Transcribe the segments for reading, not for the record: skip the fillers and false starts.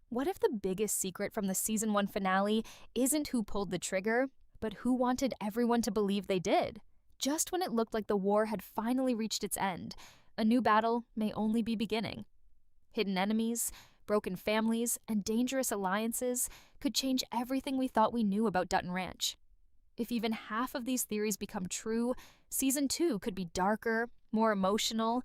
What if the biggest secret from the season 1 finale isn't who pulled the trigger, but who wanted everyone to believe they did? Just when it looked like the war had finally reached its end, a new battle may only be beginning. Hidden enemies, broken families, and dangerous alliances could change everything we thought we knew about Dutton Ranch. If even half of these theories become true, season 2 could be darker, more emotional,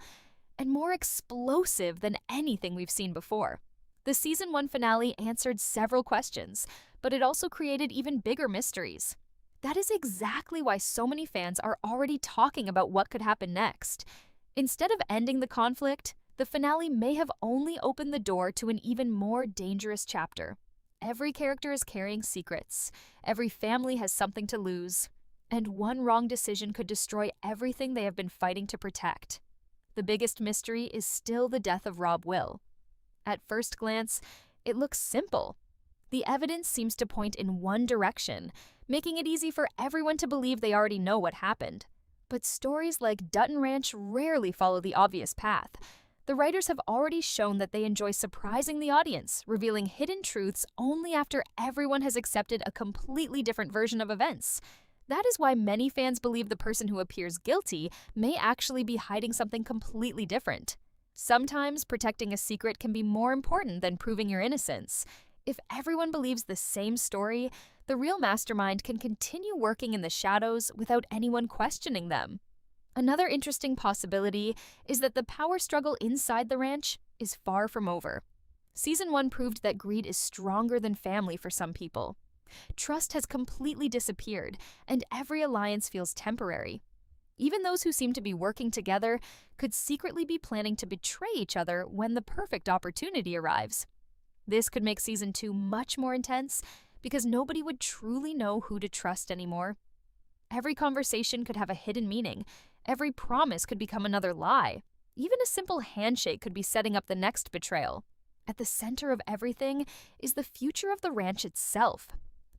and more explosive than anything we've seen before. The season 1 finale answered several questions, but it also created even bigger mysteries. That is exactly why so many fans are already talking about what could happen next. Instead of ending the conflict, the finale may have only opened the door to an even more dangerous chapter. Every character is carrying secrets, every family has something to lose, and one wrong decision could destroy everything they have been fighting to protect. The biggest mystery is still the death of Rob Will. At first glance, it looks simple. The evidence seems to point in one direction, making it easy for everyone to believe they already know what happened. But stories like Dutton Ranch rarely follow the obvious path. The writers have already shown that they enjoy surprising the audience, revealing hidden truths only after everyone has accepted a completely different version of events. That is why many fans believe the person who appears guilty may actually be hiding something completely different. Sometimes protecting a secret can be more important than proving your innocence. If everyone believes the same story, the real mastermind can continue working in the shadows without anyone questioning them. Another interesting possibility is that the power struggle inside the ranch is far from over. Season 1 proved that greed is stronger than family for some people. Trust has completely disappeared, and every alliance feels temporary. Even those who seem to be working together could secretly be planning to betray each other when the perfect opportunity arrives. This could make season 2 much more intense because nobody would truly know who to trust anymore. Every conversation could have a hidden meaning. Every promise could become another lie. Even a simple handshake could be setting up the next betrayal. At the center of everything is the future of the ranch itself.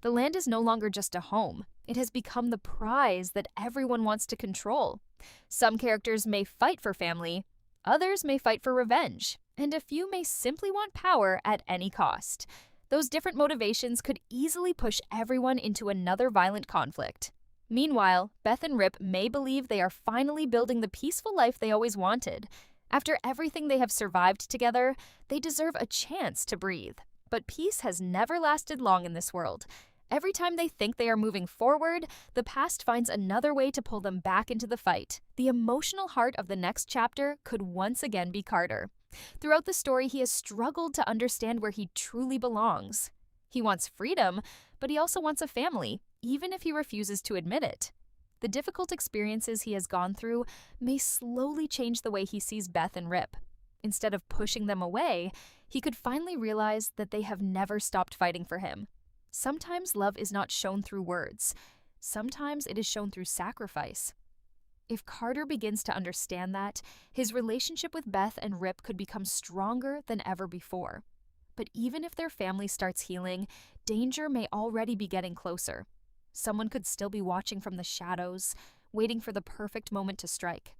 The land is no longer just a home. It has become the prize that everyone wants to control. Some characters may fight for family, others may fight for revenge, and a few may simply want power at any cost. Those different motivations could easily push everyone into another violent conflict. Meanwhile, Beth and Rip may believe they are finally building the peaceful life they always wanted. After everything they have survived together, they deserve a chance to breathe. But peace has never lasted long in this world. Every time they think they are moving forward, the past finds another way to pull them back into the fight. The emotional heart of the next chapter could once again be Carter. Throughout the story, he has struggled to understand where he truly belongs. He wants freedom, but he also wants a family, even if he refuses to admit it. The difficult experiences he has gone through may slowly change the way he sees Beth and Rip. Instead of pushing them away, he could finally realize that they have never stopped fighting for him. Sometimes love is not shown through words. Sometimes it is shown through sacrifice. If Carter begins to understand that, his relationship with Beth and Rip could become stronger than ever before. But even if their family starts healing, danger may already be getting closer. Someone could still be watching from the shadows, waiting for the perfect moment to strike.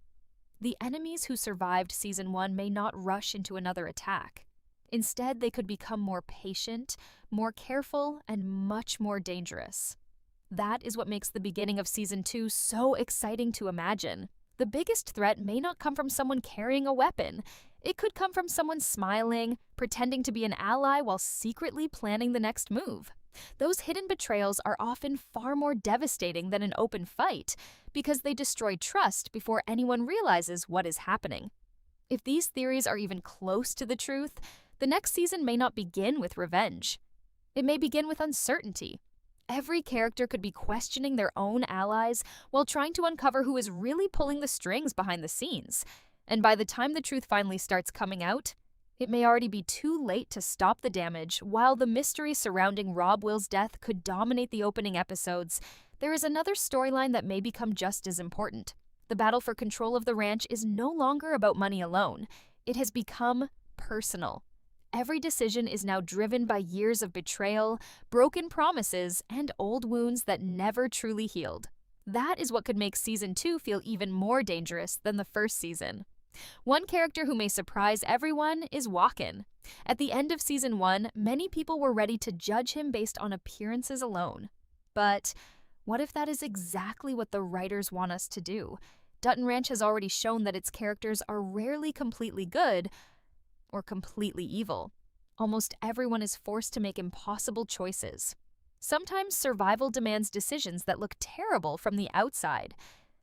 The enemies who survived season 1 may not rush into another attack. Instead, they could become more patient, more careful, and much more dangerous. That is what makes the beginning of season 2 so exciting to imagine. The biggest threat may not come from someone carrying a weapon. It could come from someone smiling, pretending to be an ally while secretly planning the next move. Those hidden betrayals are often far more devastating than an open fight because they destroy trust before anyone realizes what is happening. If these theories are even close to the truth, the next season may not begin with revenge. It may begin with uncertainty. Every character could be questioning their own allies while trying to uncover who is really pulling the strings behind the scenes. And by the time the truth finally starts coming out, it may already be too late to stop the damage. While the mystery surrounding Rob Will's death could dominate the opening episodes, there is another storyline that may become just as important. The battle for control of the ranch is no longer about money alone. It has become personal. Every decision is now driven by years of betrayal, broken promises, and old wounds that never truly healed. That is what could make season 2 feel even more dangerous than the first season. One character who may surprise everyone is Walken. At the end of season 1, many people were ready to judge him based on appearances alone. But what if that is exactly what the writers want us to do? Dutton Ranch has already shown that its characters are rarely completely good or completely evil. Almost everyone is forced to make impossible choices. Sometimes survival demands decisions that look terrible from the outside.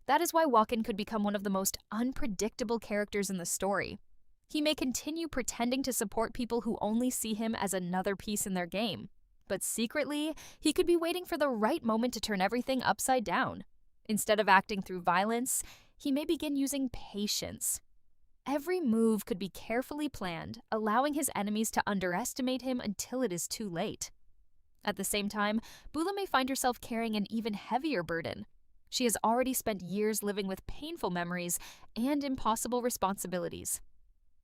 That is why Walken could become one of the most unpredictable characters in the story. He may continue pretending to support people who only see him as another piece in their game. But secretly, he could be waiting for the right moment to turn everything upside down. Instead of acting through violence, he may begin using patience. Every move could be carefully planned, allowing his enemies to underestimate him until it is too late. At the same time, Bula may find herself carrying an even heavier burden. She has already spent years living with painful memories and impossible responsibilities.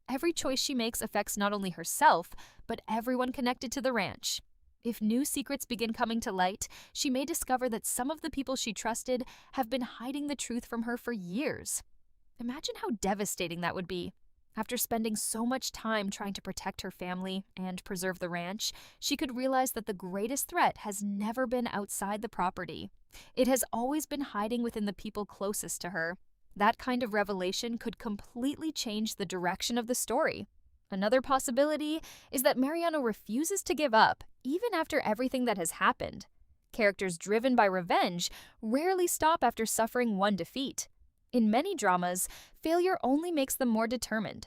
Every choice she makes affects not only herself, but everyone connected to the ranch. If new secrets begin coming to light, she may discover that some of the people she trusted have been hiding the truth from her for years. Imagine how devastating that would be. After spending so much time trying to protect her family and preserve the ranch, she could realize that the greatest threat has never been outside the property. It has always been hiding within the people closest to her. That kind of revelation could completely change the direction of the story. Another possibility is that Mariano refuses to give up, even after everything that has happened. Characters driven by revenge rarely stop after suffering one defeat. In many dramas, failure only makes them more determined.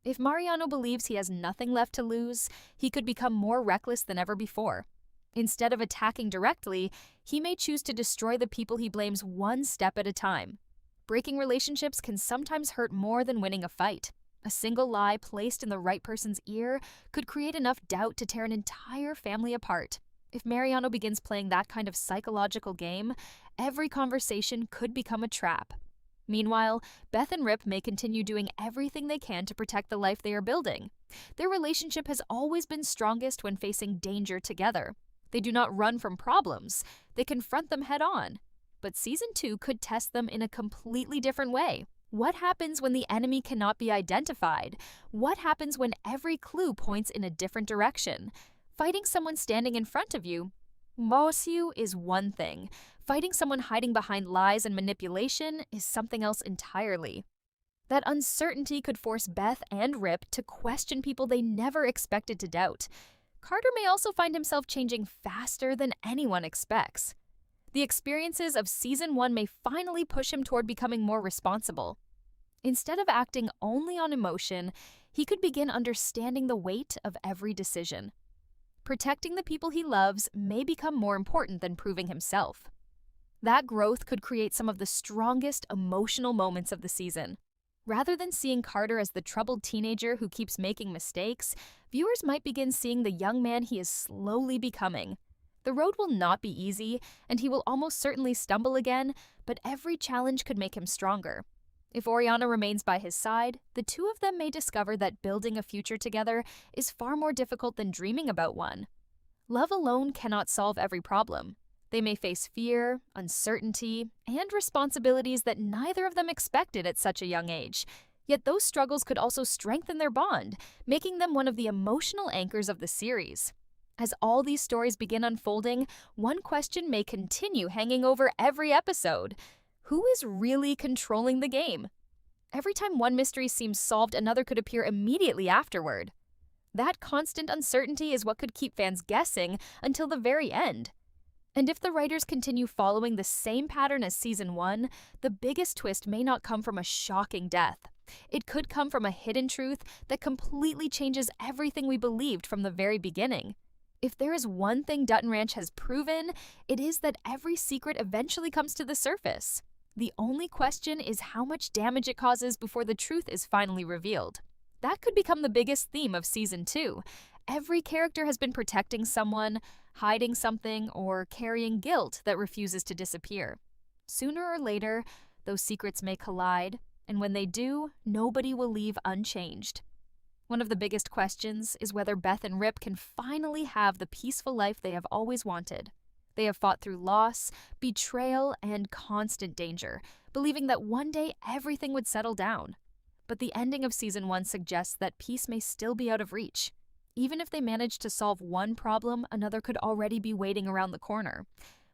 If Mariano believes he has nothing left to lose, he could become more reckless than ever before. Instead of attacking directly, he may choose to destroy the people he blames one step at a time. Breaking relationships can sometimes hurt more than winning a fight. A single lie placed in the right person's ear could create enough doubt to tear an entire family apart. If Mariano begins playing that kind of psychological game, every conversation could become a trap. Meanwhile, Beth and Rip may continue doing everything they can to protect the life they are building. Their relationship has always been strongest when facing danger together. They do not run from problems, they confront them head on. But Season 2 could test them in a completely different way. What happens when the enemy cannot be identified? What happens when every clue points in a different direction? Fighting someone standing in front of you, Moosiu, is one thing. Fighting someone hiding behind lies and manipulation is something else entirely. That uncertainty could force Beth and Rip to question people they never expected to doubt. Carter may also find himself changing faster than anyone expects. The experiences of Season 1 may finally push him toward becoming more responsible. Instead of acting only on emotion, he could begin understanding the weight of every decision. Protecting the people he loves may become more important than proving himself. That growth could create some of the strongest emotional moments of the season. Rather than seeing Carter as the troubled teenager who keeps making mistakes, viewers might begin seeing the young man he is slowly becoming. The road will not be easy, and he will almost certainly stumble again, but every challenge could make him stronger. If Oriana remains by his side, the two of them may discover that building a future together is far more difficult than dreaming about one. Love alone cannot solve every problem. They may face fear, uncertainty, and responsibilities that neither of them expected at such a young age. Yet those struggles could also strengthen their bond, making them one of the emotional anchors of the series. As all these stories begin unfolding, one question may continue hanging over every episode. Who is really controlling the game? Every time one mystery seems solved, another could appear immediately afterward. That constant uncertainty is what could keep fans guessing until the very end. And if the writers continue following the same pattern as Season 1, the biggest twist may not come from a shocking death. It could come from a hidden truth that completely changes everything we believed from the very beginning. If there is one thing Dutton Ranch has proven, it is that every secret eventually comes to the surface. The only question is how much damage it causes before the truth is finally revealed. That could become the biggest theme of Season 2. Every character has been protecting someone, hiding something, or carrying guilt that refuses to disappear. Sooner or later, those secrets may collide, and when they do, nobody will leave unchanged. One of the biggest questions is whether Beth and Rip can finally have the peaceful life they have always wanted. They have fought through loss, betrayal, and constant danger, believing that one day everything would settle down. but the ending of season 1 suggests that peace may still be out of reach. Even if they manage to solve one problem, another could already be waiting around the corner.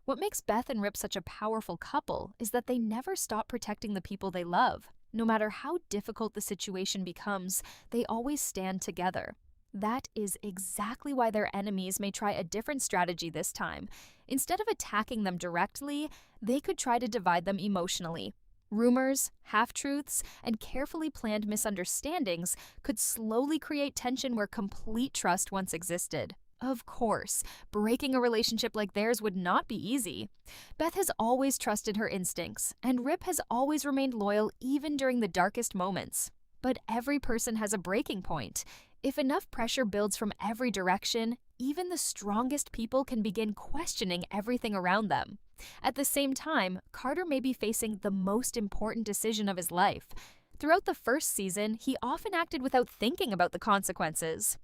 What makes Beth and Rip such a powerful couple is that they never stop protecting the people they love. No matter how difficult the situation becomes, they always stand together. That is exactly why their enemies may try a different strategy this time. Instead of attacking them directly, they could try to divide them emotionally. Rumors, half-truths, and carefully planned misunderstandings could slowly create tension where complete trust once existed. Of course, breaking a relationship like theirs would not be easy. Beth has always trusted her instincts, and Rip has always remained loyal even during the darkest moments. But every person has a breaking point. If enough pressure builds from every direction, even the strongest people can begin questioning everything around them. At the same time, Carter may be facing the most important decision of his life. Throughout the first season, he often acted without thinking about the consequences.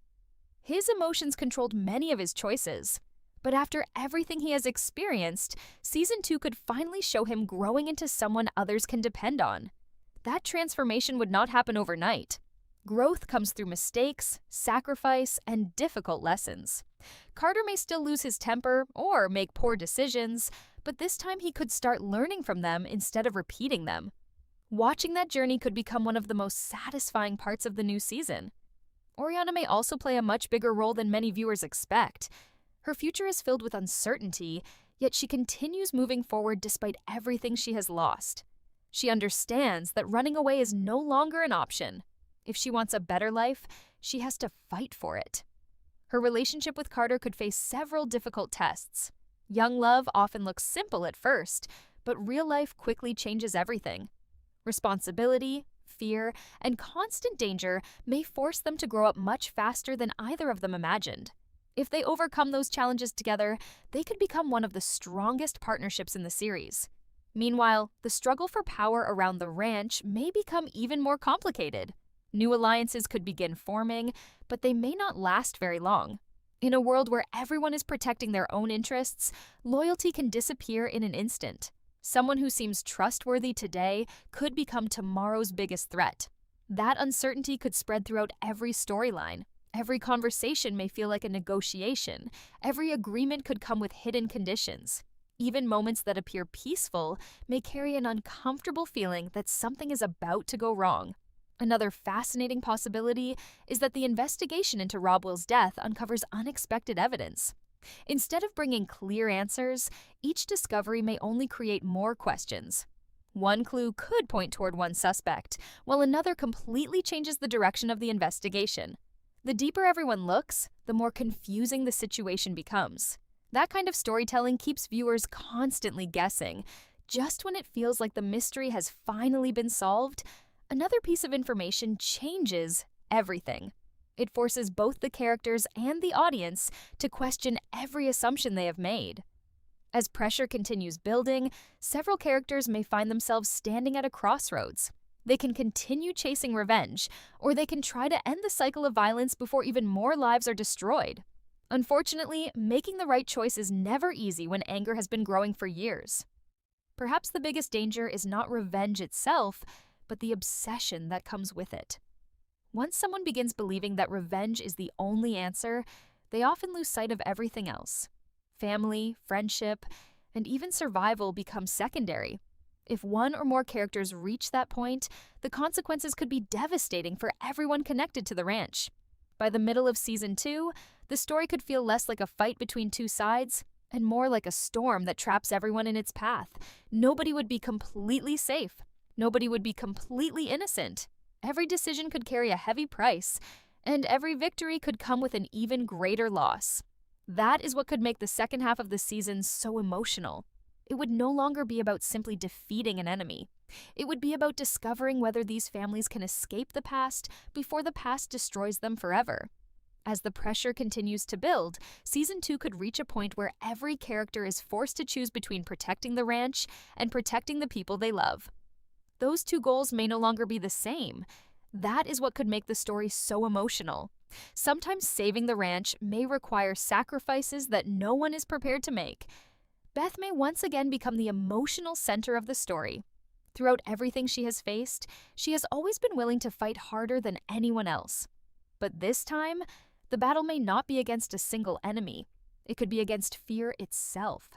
His emotions controlled many of his choices. But after everything he has experienced, season 2 could finally show him growing into someone others can depend on. That transformation would not happen overnight. Growth comes through mistakes, sacrifice, and difficult lessons. Carter may still lose his temper or make poor decisions, but this time he could start learning from them instead of repeating them. Watching that journey could become one of the most satisfying parts of the new season. Oriana may also play a much bigger role than many viewers expect. Her future is filled with uncertainty, yet she continues moving forward despite everything she has lost. She understands that running away is no longer an option. If she wants a better life, she has to fight for it. Her relationship with Carter could face several difficult tests. Young love often looks simple at first, but real life quickly changes everything. Responsibility, fear, and constant danger may force them to grow up much faster than either of them imagined. If they overcome those challenges together, they could become one of the strongest partnerships in the series. Meanwhile, the struggle for power around the ranch may become even more complicated. New alliances could begin forming, but they may not last very long. In a world where everyone is protecting their own interests, loyalty can disappear in an instant. Someone who seems trustworthy today could become tomorrow's biggest threat. That uncertainty could spread throughout every storyline. Every conversation may feel like a negotiation. Every agreement could come with hidden conditions. Even moments that appear peaceful may carry an uncomfortable feeling that something is about to go wrong. Another fascinating possibility is that the investigation into Rob Will's death uncovers unexpected evidence. Instead of bringing clear answers, each discovery may only create more questions. One clue could point toward one suspect, while another completely changes the direction of the investigation. The deeper everyone looks, the more confusing the situation becomes. That kind of storytelling keeps viewers constantly guessing. Just when it feels like the mystery has finally been solved, another piece of information changes everything. It forces both the characters and the audience to question every assumption they have made. As pressure continues building, several characters may find themselves standing at a crossroads. They can continue chasing revenge, or they can try to end the cycle of violence before even more lives are destroyed. Unfortunately, making the right choice is never easy when anger has been growing for years. Perhaps the biggest danger is not revenge itself, but the obsession that comes with it. Once someone begins believing that revenge is the only answer, they often lose sight of everything else. Family, friendship, and even survival become secondary. If one or more characters reach that point, the consequences could be devastating for everyone connected to the ranch. By the middle of season 2, the story could feel less like a fight between two sides and more like a storm that traps everyone in its path. Nobody would be completely safe. Nobody would be completely innocent. Every decision could carry a heavy price, and every victory could come with an even greater loss. That is what could make the second half of the season so emotional. It would no longer be about simply defeating an enemy. It would be about discovering whether these families can escape the past before the past destroys them forever. As the pressure continues to build, season 2 could reach a point where every character is forced to choose between protecting the ranch and protecting the people they love. Those two goals may no longer be the same. That is what could make the story so emotional. Sometimes saving the ranch may require sacrifices that no one is prepared to make. Beth may once again become the emotional center of the story. Throughout everything she has faced, she has always been willing to fight harder than anyone else. But this time, the battle may not be against a single enemy. It could be against fear itself.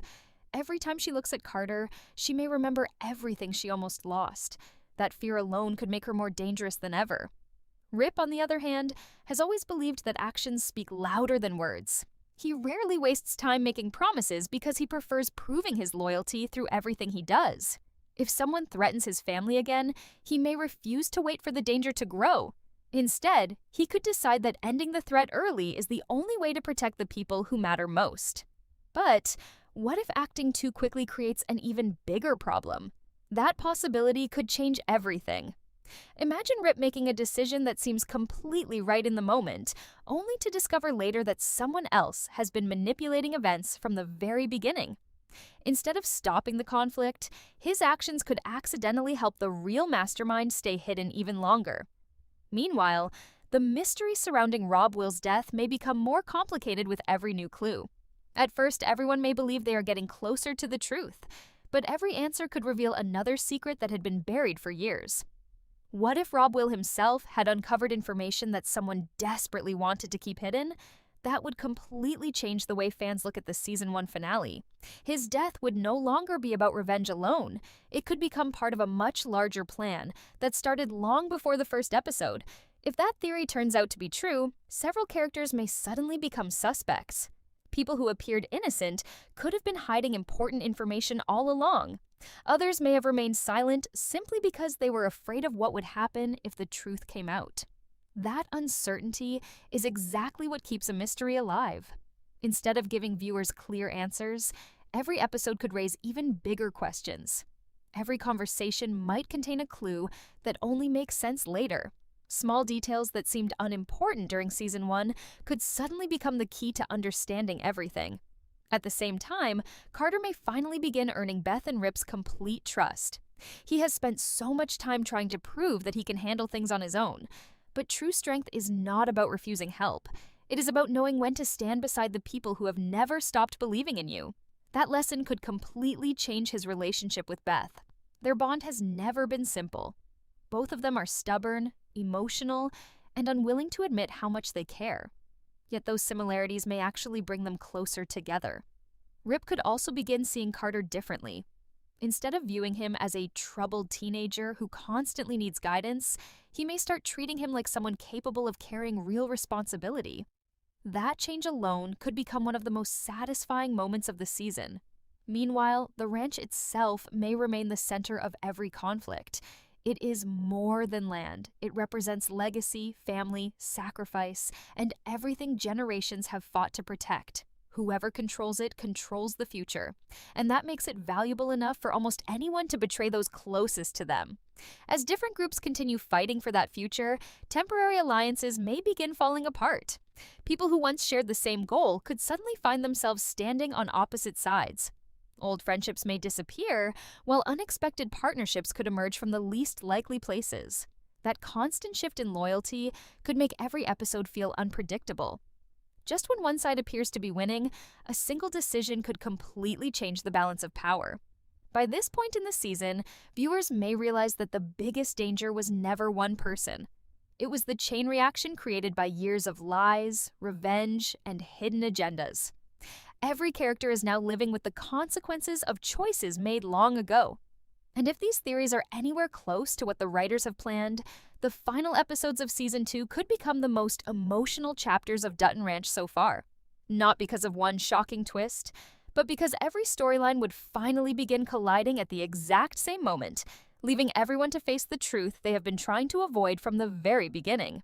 Every time she looks at Carter, she may remember everything she almost lost. That fear alone could make her more dangerous than ever. Rip, on the other hand, has always believed that actions speak louder than words. He rarely wastes time making promises because he prefers proving his loyalty through everything he does. If someone threatens his family again, he may refuse to wait for the danger to grow. Instead, he could decide that ending the threat early is the only way to protect the people who matter most. But what if acting too quickly creates an even bigger problem? That possibility could change everything. Imagine Rip making a decision that seems completely right in the moment, only to discover later that someone else has been manipulating events from the very beginning. Instead of stopping the conflict, his actions could accidentally help the real mastermind stay hidden even longer. Meanwhile, the mystery surrounding Rob Will's death may become more complicated with every new clue. At first, everyone may believe they are getting closer to the truth, but every answer could reveal another secret that had been buried for years. What if Rob Will himself had uncovered information that someone desperately wanted to keep hidden? That would completely change the way fans look at the Season 1 finale. His death would no longer be about revenge alone. It could become part of a much larger plan that started long before the first episode. If that theory turns out to be true, several characters may suddenly become suspects. People who appeared innocent could have been hiding important information all along. Others may have remained silent simply because they were afraid of what would happen if the truth came out. That uncertainty is exactly what keeps a mystery alive. Instead of giving viewers clear answers, every episode could raise even bigger questions. Every conversation might contain a clue that only makes sense later. Small details that seemed unimportant during Season 1 could suddenly become the key to understanding everything. At the same time, Carter may finally begin earning Beth and Rip's complete trust. He has spent so much time trying to prove that he can handle things on his own. But true strength is not about refusing help. It is about knowing when to stand beside the people who have never stopped believing in you. That lesson could completely change his relationship with Beth. Their bond has never been simple. Both of them are stubborn, emotional, and unwilling to admit how much they care. Yet those similarities may actually bring them closer together. Rip could also begin seeing Carter differently. Instead of viewing him as a troubled teenager who constantly needs guidance, he may start treating him like someone capable of carrying real responsibility. That change alone could become one of the most satisfying moments of the season. Meanwhile, the ranch itself may remain the center of every conflict. It is more than land. It represents legacy, family, sacrifice, and everything generations have fought to protect. Whoever controls it controls the future, and that makes it valuable enough for almost anyone to betray those closest to them. As different groups continue fighting for that future, temporary alliances may begin falling apart. People who once shared the same goal could suddenly find themselves standing on opposite sides. Old friendships may disappear, while unexpected partnerships could emerge from the least likely places. That constant shift in loyalty could make every episode feel unpredictable. Just when one side appears to be winning, a single decision could completely change the balance of power. By this point in the season, viewers may realize that the biggest danger was never one person. It was the chain reaction created by years of lies, revenge, and hidden agendas. Every character is now living with the consequences of choices made long ago. And if these theories are anywhere close to what the writers have planned, the final episodes of Season 2 could become the most emotional chapters of Dutton Ranch so far. Not because of one shocking twist, but because every storyline would finally begin colliding at the exact same moment, leaving everyone to face the truth they have been trying to avoid from the very beginning.